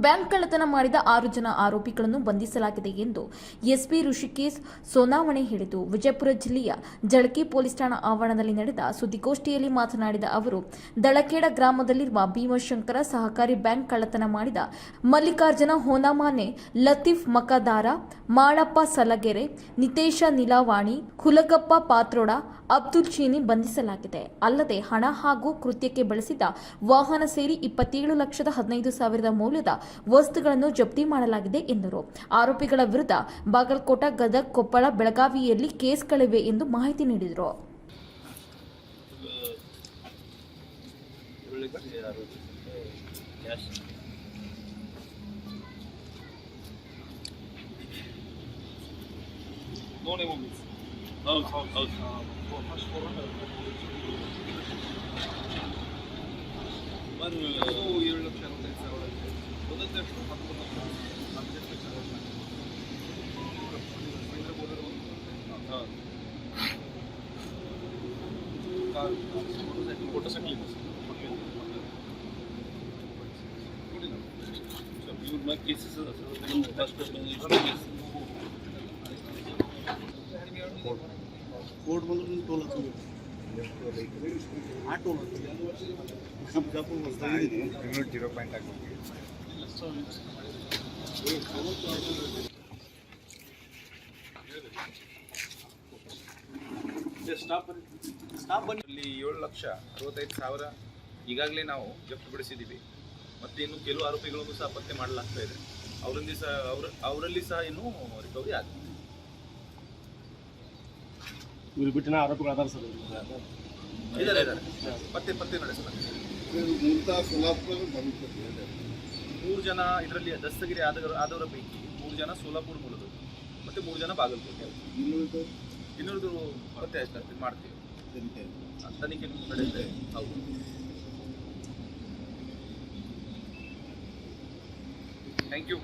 Bank ಕಳ್ಳತನ ಮಾಡಿದ 6 ಜನ ಆರೋಪಿಗಳನ್ನು ಬಂಧಿಸಲಾಗಿದೆ ಎಂದು ಎಸ್ಪಿ ಋಷಿಕೇಶ್ ಸೋನಾವಣೆ ಹೇಳಿದರು. ವಿಜಯಪುರ ಜಿಲ್ಲೆಯ ಜಳಕಿ ಪೊಲೀಸ್ ಠಾಣಾ ಆವರಣದಲ್ಲಿ ನಡೆದ ಸುದ್ದಿಗೋಷ್ಠಿಯಲ್ಲಿ ಮಾತನಾಡಿದ ಅವರು, ದಳಕೇಡ ಗ್ರಾಮದಲ್ಲಿರುವ ಭೀಮಶಂಕರ ಸಹಕಾರಿ ಬ್ಯಾಂಕ್ ಕಳ್ಳತನ ಮಾಡಿದ ಮಲ್ಲಿಕಾರ್ಜುನ ಹೋನಮಾನೆ, ಲತೀಫ್ ಮಕದಾರ, ಮಾಳಪ್ಪ ಸಲಗೆರೆ, ನಿತೇಶ ನಿಲಾವಾಣಿ, ಹುಲಗಪ್ಪ ಪಾತ್ರೋಡ, ಅಬ್ದುಲ್ ಚೀನಿ ಬಂಧಿಸಲಾಗಿದೆ. ಅಲ್ಲದೆ ಹಣ ಹಾಗೂ ಕೃತ್ಯಕ್ಕೆ ಬಳಸಿದ ವಾಹನ ಸೇರಿ 27,15,000 ಮೌಲ್ಯದ ವಸ್ತುಗಳನ್ನು ಜಪ್ತಿ ಮಾಡಲಾಗಿದೆ ಎಂದರು. ಆರೋಪಿಗಳ ವಿರುದ್ಧ ಬಾಗಲಕೋಟ, ಗದಗ, ಕೊಪ್ಪಳ, ಬೆಳಗಾವಿಯಲ್ಲಿ ಕೇಸ್ಗಳಿವೆ ಎಂದು ಮಾಹಿತಿ ನೀಡಿದರು. कोर्ट मधून टोल हा टोल यूनिट 0 पॉइंट ಇಲ್ಲಿ 7,65,000 ಈಗಾಗಲೇ ನಾವು ಜಪ್ತಿಪಡಿಸಿದ್ದೀವಿ. ಮತ್ತು ಇನ್ನು ಕೆಲವು ಆರೋಪಿಗಳನ್ನು ಸಹ ಪತ್ತೆ ಮಾಡಲಾಗ್ತಾ ಇದೆ. ಅವರಲ್ಲಿ ಸಹ ಇನ್ನೂ ರಿಕವರಿ ಆಗಿದೆ. ಇವರು ಬಿಟ್ಟಿನ ಆರೋಪಿಗಳಾದಾರ ಸರ್ ಇದ್ದಾರೆ ಪತ್ತೆ ನಡೆಸಲಾಗಿದೆ. 3 ಜನ ಇದರಲ್ಲಿ ದಸ್ತಗಿರಿ ಆದವರ ಪೈಕಿ 3 ಜನ ಸೋಲಾಪುರ ಮೂಲದವರು ಮತ್ತು 3 ಜನ ಬಾಗಲಕೋಟೆ. ಇನ್ನೂರದು ಪತ್ತೆ ಅಷ್ಟೇ ಮಾಡ್ತೀವಿ, ತನಿಖೆ ನಡೆಯುತ್ತೆ. ಹೌದು. Thank you.